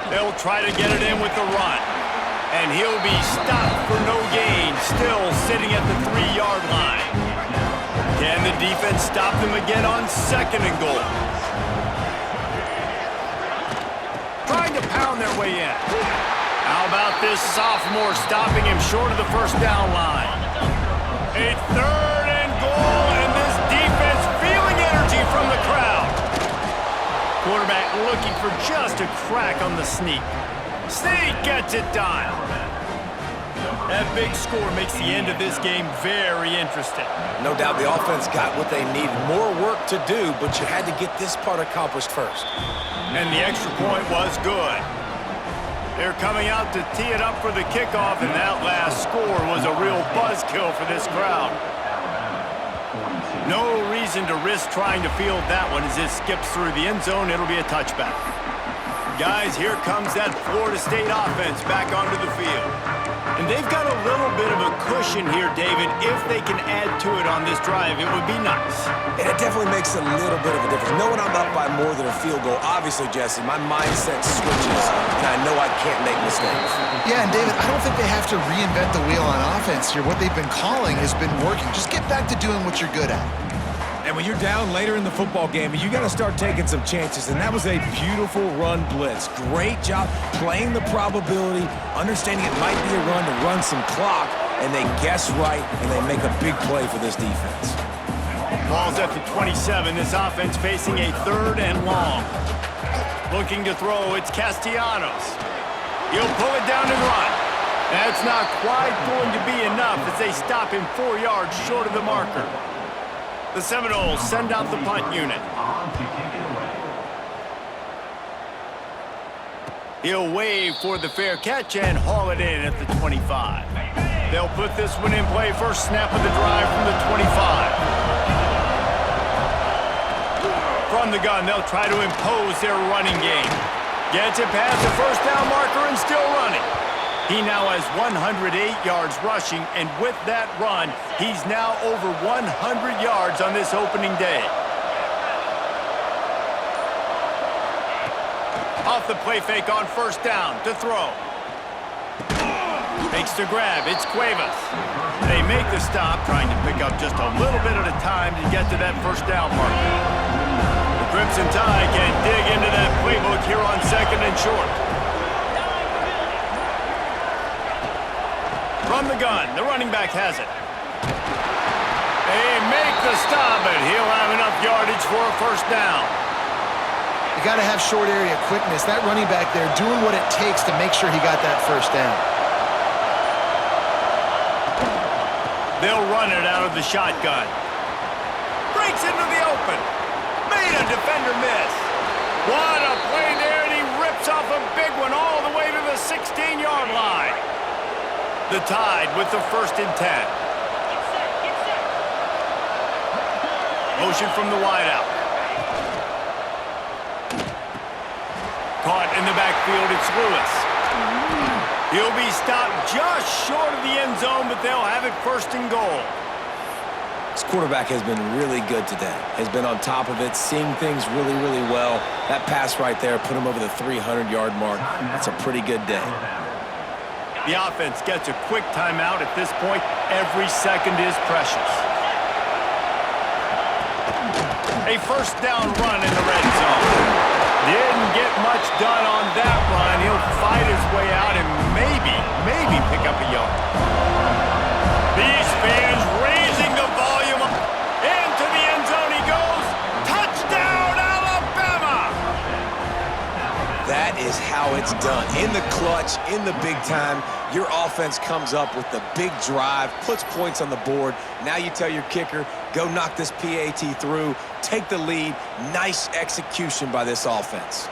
They'll try to get it in with the run. And he'll be stopped for no gain, still sitting at the 3-yard line. Can the defense stop them again on 2nd and goal? Trying to pound their way in. How about this sophomore stopping him short of the 1st down line? A 3rd and goal, and this defense feeling energy from the crowd. Quarterback looking for just a crack on the sneak. Sneak gets it done. That big score makes the end of this game very interesting. No doubt the offense got what they needed. More work to do, but you had to get this part accomplished first. And the extra point was good. They're coming out to tee it up for the kickoff, and that last score was a real buzzkill for this crowd. No reason to risk trying to field that one as it skips through the end zone. It'll be a touchback. Guys, here comes that Florida State offense back onto the field. And they've got a little bit of a cushion here, David. If they can add to it on this drive, it would be nice. And it definitely makes a little bit of a difference. Knowing I'm up by more than a field goal, obviously, Jesse, my mindset switches, and I know I can't make mistakes. Yeah, and David, I don't think they have to reinvent the wheel on offense here. What they've been calling has been working. Just get back to doing what you're good at. And when you're down later in the football game, you got to start taking some chances. And that was a beautiful run blitz. Great job playing the probability, understanding it might be a run to run some clock, and they guess right, and they make a big play for this defense. Ball's at the 27. This offense facing a 3rd and long. Looking to throw, it's Castellanos. He'll pull it down and run. That's not quite going to be enough as they stop him 4 yards short of the marker. The Seminoles send out the punt unit. He'll wave for the fair catch and haul it in at the 25. They'll put this one in play. First snap of the drive from the 25. From the gun, they'll try to impose their running game. Gets it past the first down marker and still running. He now has 108 yards rushing, and with that run, he's now over 100 yards on this opening day. Off the play fake on first down to throw. Makes the grab. It's Cuevas. They make the stop, trying to pick up just a little bit at a time to get to that first down marker. The Crimson Tide can dig into that playbook here on 2nd and short. From the gun, the running back has it. They make the stop, but he'll have enough yardage for a first down. You got to have short area quickness. That running back there doing what it takes to make sure he got that first down. They'll run it out of the shotgun. Breaks into the open. Made a defender miss. What a play there, and he rips off a big one all the way to the 16-yard line. The Tide with the 1st and 10. Motion from the wideout. Caught in the backfield, it's Lewis. He'll be stopped just short of the end zone, but they'll have it 1st and goal. This quarterback has been really good today. Has been on top of it, seeing things really, really well. That pass right there put him over the 300-yard mark. That's a pretty good day. The offense gets a quick timeout at this point. Every second is precious. A first down run in the red zone. Didn't get much done on that run. He'll fight his way out and maybe pick up a yard. These fans raising the volume up. Into the end zone he goes. Touchdown, Alabama! That is how it's done. In the clutch, in the big time, your offense comes up with the big drive, puts points on the board. Now you tell your kicker, go knock this PAT through, take the lead. Nice execution by this offense.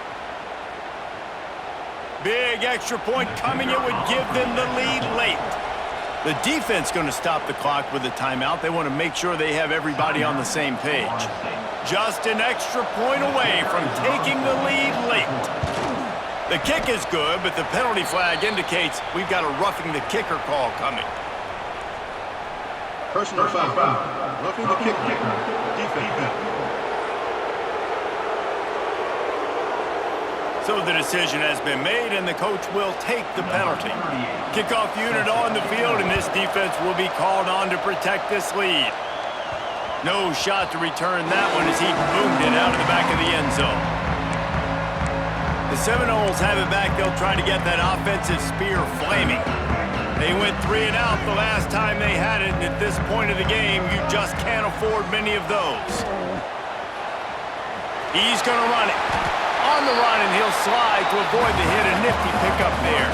Big extra point coming. It would give them the lead late. The defense going to stop the clock with a timeout. They want to make sure they have everybody on the same page. Just an extra point away from taking the lead late. The kick is good, but the penalty flag indicates we've got a roughing the kicker call coming. Personal foul. Roughing the kicker. Defense. So the decision has been made, and the coach will take the penalty. Kickoff unit on the field, and this defense will be called on to protect this lead. No shot to return that one as he boomed it out of the back of the end zone. The Seminoles have it back. They'll try to get that offensive spear flaming. They went 3 and out the last time they had it, and at this point of the game, you just can't afford many of those. He's going to run it. On the run, and he'll slide to avoid the hit. A nifty pickup there.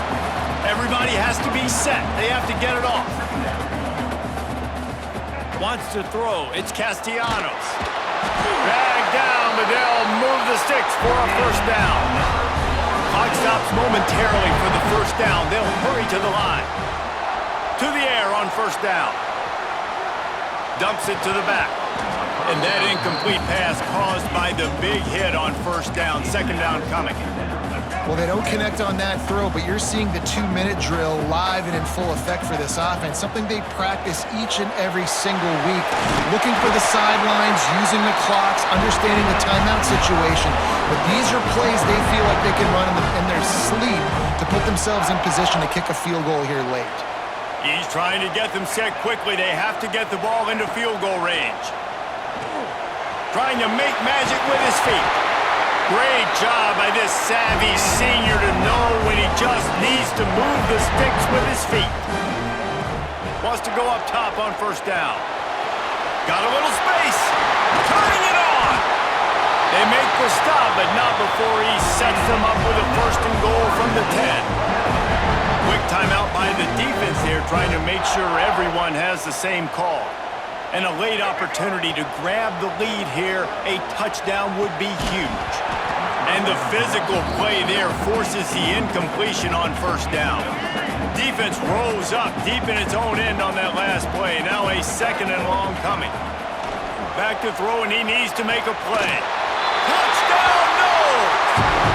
Everybody has to be set. They have to get it off. Wants to throw. It's Castellanos. Dragged down, but they'll move the sticks for a first down. Clock stops momentarily for the first down. They'll hurry to the line. To the air on first down. Dumps it to the back. And that incomplete pass caused by the big hit on first down. Second down coming. Well, they don't connect on that throw, but you're seeing the 2-minute drill live and in full effect for this offense, something they practice each and every single week, looking for the sidelines, using the clocks, understanding the timeout situation. But these are plays they feel like they can run in their sleep to put themselves in position to kick a field goal here late. He's trying to get them set quickly. They have to get the ball into field goal range. Trying to make magic with his feet. Great job by this savvy senior to know when he just needs to move the sticks with his feet. Wants to go up top on first down. Got a little space. Turning it on. They make the stop, but not before he sets them up with a first and goal from the 10. Quick timeout by the defense here, trying to make sure everyone has the same call. And a late opportunity to grab the lead here. A touchdown would be huge. And the physical play there forces the incompletion on first down. Defense rose up deep in its own end on that last play. Now a second and long coming. Back to throw, and he needs to make a play. Touchdown, no!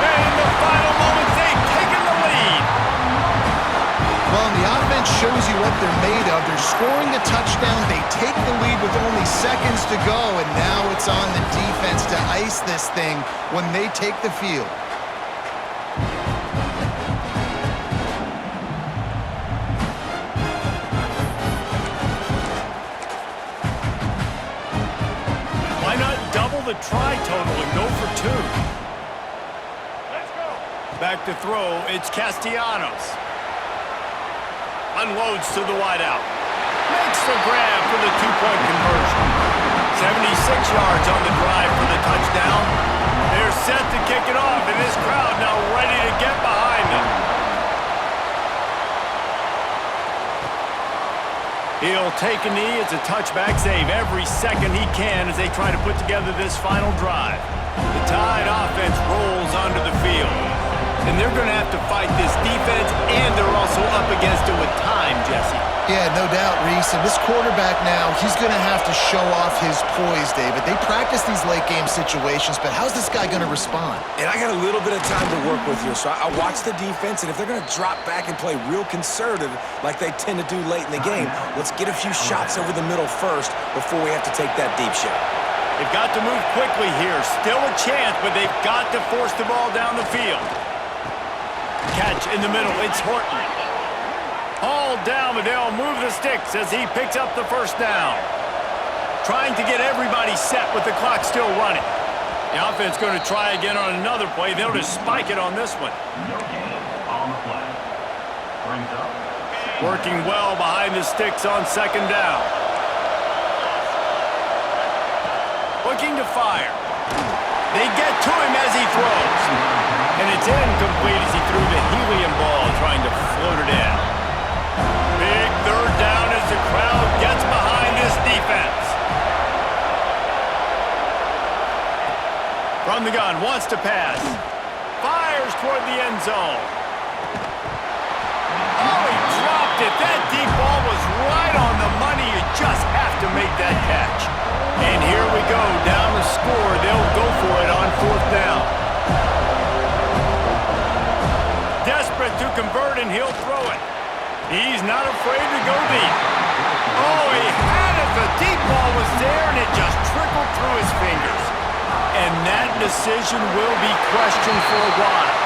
And in the final moments, they've taken the lead. Well, and the offense shows you what they're made of. They're scoring the touchdown. They take the lead with only seconds to go, and now it's on the defense to ice this thing when they take the field. Why not double the try total and go for 2? Let's go. Back to throw, it's Castellanos. Unloads to the wideout. Makes the grab for the 2-point conversion. 76 yards on the drive for the touchdown. They're set to kick it off, and this crowd now ready to get behind them. He'll take a knee. It's a touchback save every second he can as they try to put together this final drive. The Tide offense rolls onto the field. And they're going to have to fight this defense, and they're also up against it with time, Jesse. Yeah, no doubt, Reese. And this quarterback now, he's going to have to show off his poise, David. They practice these late-game situations, but how's this guy going to respond? And I got a little bit of time to work with here, so I watch the defense, and if they're going to drop back and play real conservative like they tend to do late in the game, let's get a few shots over the middle first before we have to take that deep shot. They've got to move quickly here. Still a chance, but they've got to force the ball down the field. Catch in the middle, it's Horton. Hauled down, but they'll move the sticks as he picks up the first down. Trying to get everybody set with the clock still running. The offense going to try again on another play. They'll just spike it on this one. Working well behind the sticks on second down. Looking to fire. They get to him as he throws. And it's incomplete as he threw the helium ball trying to float it in. Big third down as the crowd gets behind this defense. From the gun, wants to pass. Fires toward the end zone. Oh, he dropped it. That deep ball was right on the money. You just have to make that catch. And here we go, down the score. They'll go for it on fourth down. Desperate to convert, and he'll throw it. He's not afraid to go deep. Oh, he had it. The deep ball was there, and it just trickled through his fingers. And that decision will be questioned for a while.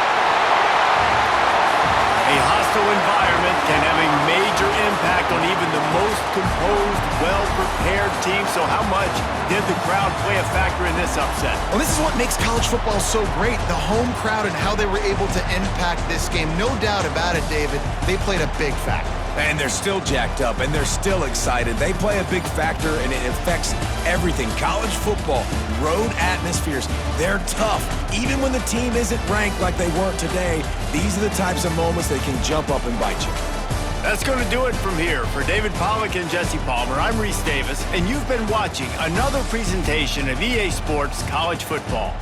A hostile environment can have a major impact on even the most composed, well-prepared team. So how much did the crowd play a factor in this upset? Well, this is what makes college football so great, the home crowd and how they were able to impact this game. No doubt about it, David. They played a big factor. And they're still jacked up, and they're still excited. They play a big factor, and it affects everything. College football, road atmospheres, they're tough. Even when the team isn't ranked like they weren't today, these are the types of moments that can jump up and bite you. That's going to do it from here. For David Pollack and Jesse Palmer, I'm Reese Davis, and you've been watching another presentation of EA Sports College Football.